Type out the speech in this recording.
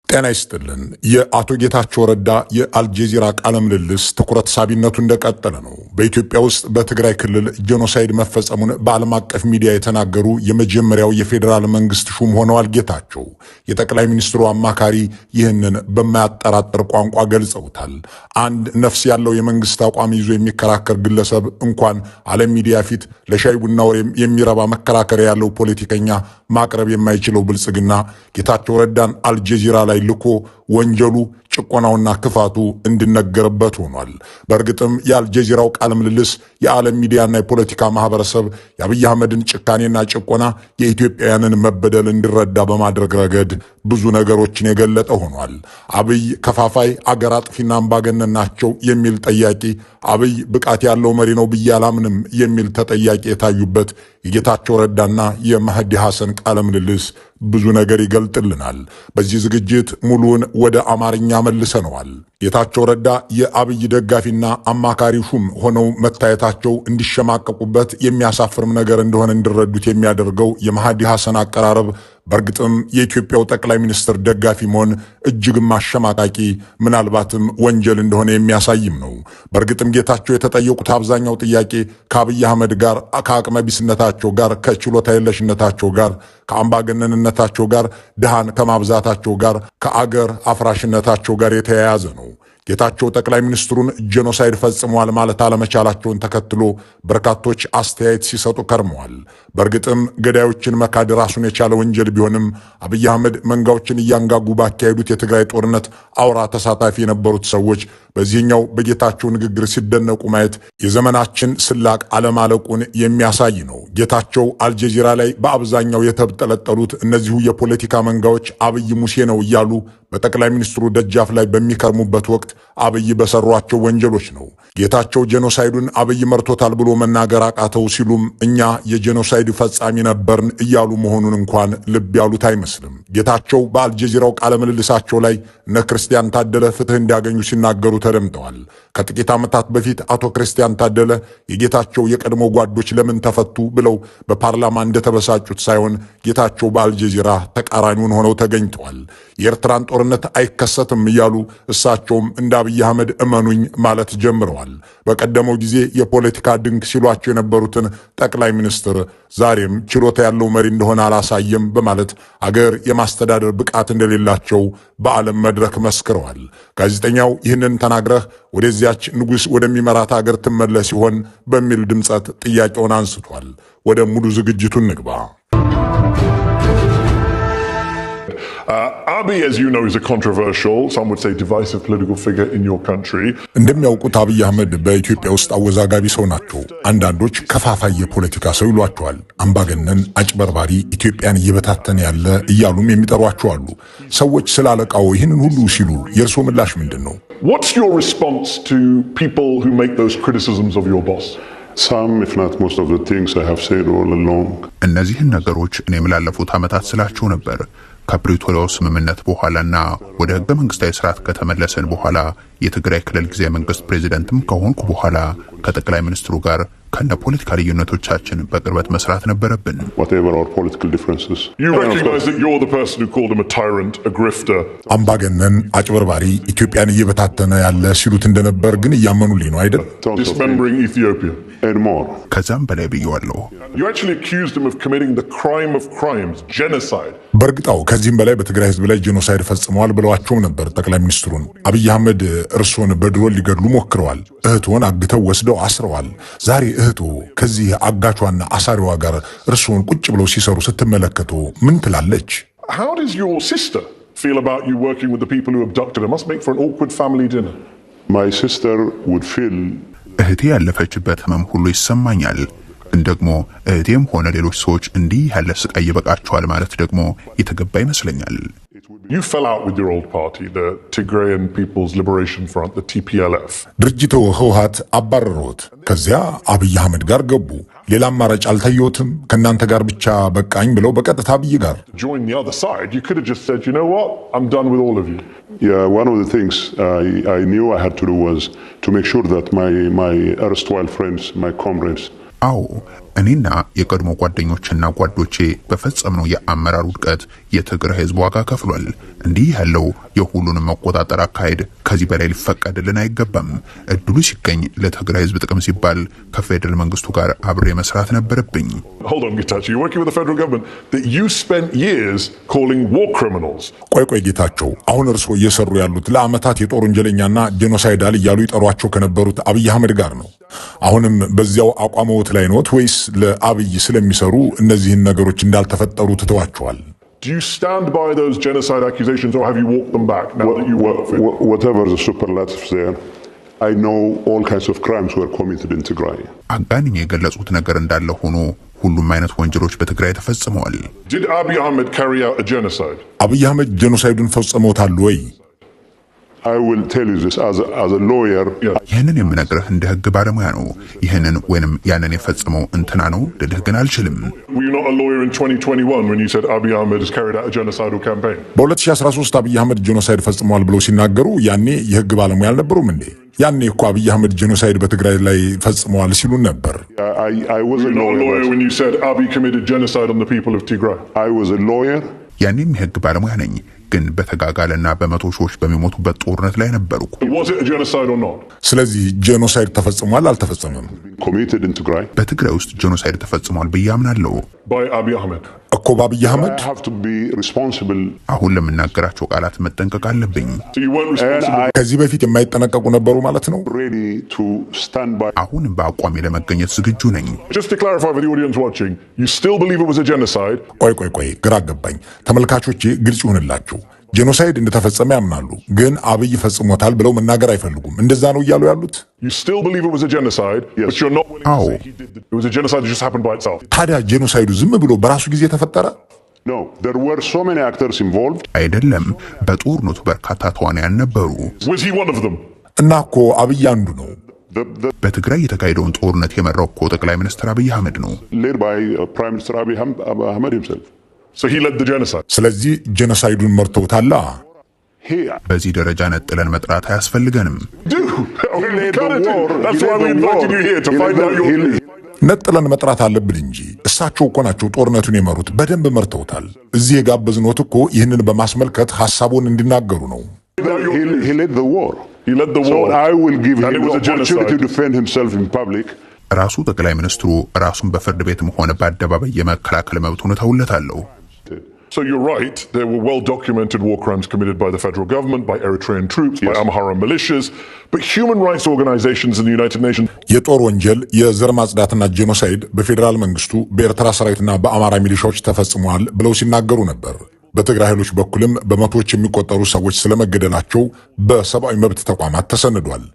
ጤና ይስጥልን። የአቶ ጌታቸው ረዳ የአልጀዚራ ቃለ ምልልስ ትኩረት ሳቢነቱ እንደቀጠለ ነው። በኢትዮጵያ ውስጥ በትግራይ ክልል ጄኖሳይድ መፈጸሙን በዓለም አቀፍ ሚዲያ የተናገሩ የመጀመሪያው የፌዴራል መንግስት ሹም ሆነዋል ጌታቸው። የጠቅላይ ሚኒስትሩ አማካሪ ይህንን በማያጠራጥር ቋንቋ ገልጸውታል። አንድ ነፍስ ያለው የመንግስት አቋም ይዞ የሚከራከር ግለሰብ እንኳን ዓለም ሚዲያ ፊት ለሻይ ቡና ወሬም የሚረባ መከራከሪያ ያለው ፖለቲከኛ ማቅረብ የማይችለው ብልጽግና ጌታቸው ረዳን አልጀዚራ ላይ ልኮ ወንጀሉ ጭቆናውና ክፋቱ እንዲነገርበት ሆኗል። በእርግጥም የአልጀዚራው ቃለ ምልልስ የዓለም ሚዲያና የፖለቲካ ማህበረሰብ የአብይ አህመድን ጭካኔና ጭቆና የኢትዮጵያውያንን መበደል እንዲረዳ በማድረግ ረገድ ብዙ ነገሮችን የገለጠ ሆኗል። አብይ ከፋፋይ አገር አጥፊና አምባገነን ናቸው የሚል ጠያቂ፣ አብይ ብቃት ያለው መሪ ነው ብዬ አላምንም የሚል ተጠያቂ የታዩበት የጌታቸው ረዳና የመህዲ ሐሰን ቃለ ምልልስ ብዙ ነገር ይገልጥልናል። በዚህ ዝግጅት ሙሉውን ወደ አማርኛ መልሰነዋል። ጌታቸው ረዳ የአብይ ደጋፊና አማካሪ ሹም ሆነው መታየታቸው እንዲሸማቀቁበት የሚያሳፍርም ነገር እንደሆነ እንዲረዱት የሚያደርገው የመህዲ ሐሰን አቀራረብ በእርግጥም የኢትዮጵያው ጠቅላይ ሚኒስትር ደጋፊ መሆን እጅግም አሸማቃቂ ምናልባትም ወንጀል እንደሆነ የሚያሳይም ነው። በእርግጥም ጌታቸው የተጠየቁት አብዛኛው ጥያቄ ከአብይ አህመድ ጋር፣ ከአቅመ ቢስነታቸው ጋር፣ ከችሎታ የለሽነታቸው ጋር፣ ከአምባገነንነታቸው ጋር፣ ድሃን ከማብዛታቸው ጋር፣ ከአገር አፍራሽነታቸው ጋር የተያያዘ ነው። ጌታቸው ጠቅላይ ሚኒስትሩን ጄኖሳይድ ፈጽመዋል ማለት አለመቻላቸውን ተከትሎ በርካቶች አስተያየት ሲሰጡ ከርመዋል። በእርግጥም ገዳዮችን መካድ ራሱን የቻለ ወንጀል ቢሆንም አብይ አህመድ መንጋዎችን እያንጋጉ ባካሄዱት የትግራይ ጦርነት አውራ ተሳታፊ የነበሩት ሰዎች በዚህኛው በጌታቸው ንግግር ሲደነቁ ማየት የዘመናችን ስላቅ አለማለቁን የሚያሳይ ነው። ጌታቸው አልጀዚራ ላይ በአብዛኛው የተብጠለጠሉት እነዚሁ የፖለቲካ መንጋዎች አብይ ሙሴ ነው እያሉ በጠቅላይ ሚኒስትሩ ደጃፍ ላይ በሚከርሙበት ወቅት አብይ በሰሯቸው ወንጀሎች ነው። ጌታቸው ጄኖሳይዱን አብይ መርቶታል ብሎ መናገር አቃተው ሲሉም እኛ የጄኖሳይድ ፈጻሚ ነበርን እያሉ መሆኑን እንኳን ልብ ያሉት አይመስልም። ጌታቸው በአልጀዚራው ቃለ ምልልሳቸው ላይ እነ ክርስቲያን ታደለ ፍትህ እንዲያገኙ ሲናገሩ ተደምጠዋል። ከጥቂት ዓመታት በፊት አቶ ክርስቲያን ታደለ የጌታቸው የቀድሞ ጓዶች ለምን ተፈቱ ብለው በፓርላማ እንደተበሳጩት ሳይሆን ጌታቸው በአልጀዚራ ተቃራኒውን ሆነው ተገኝተዋል። የኤርትራን ጦርነት አይከሰትም እያሉ እሳቸውም እንደ አብይ አህመድ እመኑኝ ማለት ጀምረዋል። በቀደመው ጊዜ የፖለቲካ ድንክ ሲሏቸው የነበሩትን ጠቅላይ ሚኒስትር ዛሬም ችሎታ ያለው መሪ እንደሆነ አላሳየም በማለት አገር የማስተዳደር ብቃት እንደሌላቸው በዓለም መድረክ መስክረዋል። ጋዜጠኛው ይህንን ተናግረህ ወደዚያች ንጉሥ ወደሚመራት አገር ትመለስ ሲሆን በሚል ድምጸት ጥያቄውን አንስቷል። ወደ ሙሉ ዝግጅቱ እንግባ። Abiy, as you know, is a controversial, some would say divisive political figure in your country. እንደሚያውቁት አብይ አህመድ በኢትዮጵያ ውስጥ አወዛጋቢ ሰው ናቸው። አንዳንዶች ከፋፋይ የፖለቲካ ሰው ይሏቸዋል። አምባገነን፣ አጭበርባሪ፣ ኢትዮጵያን እየበታተነ ያለ እያሉም የሚጠሯቸው አሉ። ሰዎች ስላለቃው ይህንን ሁሉ ሲሉ የእርስዎ ምላሽ ምንድን ነው? What's your response to people who make those criticisms of your boss? Some, if not most of the things I have said all along. እነዚህን ነገሮች እኔም ላለፉት ዓመታት ስላቸው ነበር። ከፕሪቶሪያው ስምምነት በኋላና ወደ ህገ መንግስታዊ ስርዓት ከተመለሰን በኋላ የትግራይ ክልል ጊዜያዊ መንግስት ፕሬዝዳንትም ከሆንኩ በኋላ ከጠቅላይ ሚኒስትሩ ጋር ከነ ፖለቲካ ልዩነቶቻችን በቅርበት መስራት ነበረብን። Whatever our political differences. You recognize that you're the person who called him a tyrant, a grifter. አምባገነን፣ አጭበርባሪ፣ ኢትዮጵያን እየበታተነ ያለ ሲሉት እንደነበር ግን እያመኑልኝ ነው አይደል? Dismembering Ethiopia. And more. ከዛም በላይ ብየዋለሁ። You actually accused him of committing the crime of crimes, genocide. በእርግጣው ከዚህም በላይ በትግራይ ህዝብ ላይ ጄኖሳይድ ፈጽመዋል ብለዋቸው ነበር ጠቅላይ ሚኒስትሩን። አብይ አህመድ እርሶን በድሮን ሊገድሉ ሞክረዋል። እህቶን አግተው ወስደው አስረዋል። ዛሬ እህቶ ከዚህ አጋቿና አሳሪዋ ጋር እርሶን ቁጭ ብለው ሲሰሩ ስትመለከቱ ምን ትላለች? How does your sister feel about you working with the people who abducted her? Must make for an awkward family dinner. My sister would feel እህቴ ያለፈችበት ህመም ሁሉ ይሰማኛል። ግን ደግሞ እህቴም ሆነ ሌሎች ሰዎች እንዲህ ያለ ስቃይ ይበቃቸዋል ማለት ደግሞ የተገባ ይመስለኛል። You fell out with your old party, the Tigrayan People's Liberation Front, the TPLF. ድርጅቱ ህወሓት አባረሩት። ከዚያ አብይ አህመድ ጋር ገቡ። ሌላ አማራጭ አልታየዎትም? ከእናንተ ጋር ብቻ በቃኝ ብለው በቀጥታ አብይ ጋር Join the other side. You could have just said, you know what, I'm done with all of you. Yeah, one of the things I knew I had to do was to make sure that my erstwhile friends, my comrades. አዎ እኔና የቀድሞ ጓደኞችና ጓዶቼ በፈጸምነው የአመራር ውድቀት የትግራይ ህዝብ ዋጋ ከፍሏል። እንዲህ ያለው የሁሉንም መቆጣጠር አካሄድ ከዚህ በላይ ሊፈቀድልን አይገባም። እድሉ ሲገኝ ለትግራይ ህዝብ ጥቅም ሲባል ከፌደራል መንግስቱ ጋር አብሬ መስራት ነበረብኝ። Hold on, Getachew, you're working with the federal government that you spent years calling war criminals. ቆይ ጌታቸው፣ አሁን እርስዎ እየሰሩ ያሉት ለአመታት የጦር ወንጀለኛና ጄኖሳይዳል እያሉ ይጠሯቸው ከነበሩት አብይ አህመድ ጋር ነው። አሁንም በዚያው አቋመውት ላይ ነዎት ወይስ ለአብይ ስለሚሰሩ እነዚህን ነገሮች እንዳልተፈጠሩ ትተዋቸዋል? Do you stand by those genocide accusations or have you walked them back now that you work for it? Whatever the superlatives there, I know all kinds of crimes were committed in Tigray. አጋንኝ የገለጹት ነገር እንዳለ ሆኖ ሁሉም አይነት ወንጀሎች በትግራይ ተፈጽመዋል። Did Abiy Ahmed carry out a genocide? አብይ አህመድ ጄኖሳይዱን ፈጽመውታል ወይ? I will tell you this as a lawyer. ይህንን የምነግርህ እንደ ህግ ባለሙያ ነው። ይህንን ወይንም ያንን የፈጸመው እንትና ነው ልልህ ግን አልችልም። Were you not a lawyer in 2021 when you said Abiy Ahmed has carried out a genocidal campaign? በ2013 አብይ አህመድ ጄኖሳይድ ፈጽመዋል ብለው ሲናገሩ ያኔ የህግ ባለሙያ አልነበሩም እንዴ? ያኔ እኮ አብይ አህመድ ጄኖሳይድ በትግራይ ላይ ፈጽመዋል ሲሉን ነበር። I was a lawyer when you said Abiy committed genocide on the people of Tigray. I was a lawyer. ያኔም የህግ ባለሙያ ነኝ፣ ግን በተጋጋለና በመቶ ሺዎች በሚሞቱበት ጦርነት ላይ ነበርኩ። Was it a genocide or not? ስለዚህ ጄኖሳይድ ተፈጽሟል አልተፈጸመም? Committed in Tigray. በትግራይ ውስጥ ጄኖሳይድ ተፈጽሟል ብዬ አምናለሁ። By Abiy Ahmed. እኮ በአብይ አህመድ I have to be responsible. አሁን ለምናገራቸው ቃላት መጠንቀቅ አለብኝ። So you weren't responsible. ከዚህ በፊት የማይጠነቀቁ ነበሩ ማለት ነው? Ready to stand by. አሁን በአቋሜ ለመገኘት ዝግጁ ነኝ። Just to clarify for the audience watching, you still believe it was a genocide? ቆይ ግራ ገባኝ። ተመልካቾቼ ግልጽ ይሁንላችሁ። ጄኖሳይድ እንደተፈጸመ ያምናሉ፣ ግን አብይ ፈጽሞታል ብለው መናገር አይፈልጉም። እንደዛ ነው እያሉ ያሉት? You still believe it was a genocide, but you're not willing to say he did it. It was a genocide that just happened by itself. ታዲያ ጄኖሳይዱ ዝም ብሎ በራሱ ጊዜ ተፈጠረ? No, there were so many actors involved. አይደለም፣ በጦርነቱ በርካታ ተዋናያን ነበሩ። Was he one of them? እና እኮ አብይ አንዱ ነው። በትግራይ የተካሄደውን ጦርነት የመራው እኮ ጠቅላይ ሚኒስትር አብይ አህመድ ነው። Led by Prime Minister Abiy Ahmed himself. So he led the genocide. ስለዚህ ጄኖሳይዱን መርተውታል። በዚህ ደረጃ ነጥለን መጥራት አያስፈልገንም። That's why we invited you here to find out your... ነጥለን መጥራት አለብን እንጂ እሳቸው እኮ ናቸው ጦርነቱን የመሩት፣ በደንብ መርተውታል። እዚህ የጋበዝኖት እኮ ይህንን በማስመልከት ሐሳቡን እንዲናገሩ ነው። He led the war. He led the war. So I will give him And it the was a opportunity genocide. to defend himself in public. ራሱ ጠቅላይ ሚኒስትሩ ራሱን በፍርድ ቤትም ሆነ በአደባባይ የመከላከል መብቱን እተውለታለሁ። So you're right, there were well-documented war crimes committed by the federal government, by Eritrean troops, by Amhara militias, but human rights organizations in the United Nations... የጦር ወንጀል፣ የዘር ማጽዳትና ጄኖሳይድ በፌዴራል መንግስቱ በኤርትራ ሰራዊትና በአማራ ሚሊሻዎች ተፈጽሟል ብለው ሲናገሩ ነበር። በትግራይ ኃይሎች በኩልም በመቶዎች የሚቆጠሩ ሰዎች ስለመገደላቸው በሰብአዊ መብት ተቋማት ተሰንዷል።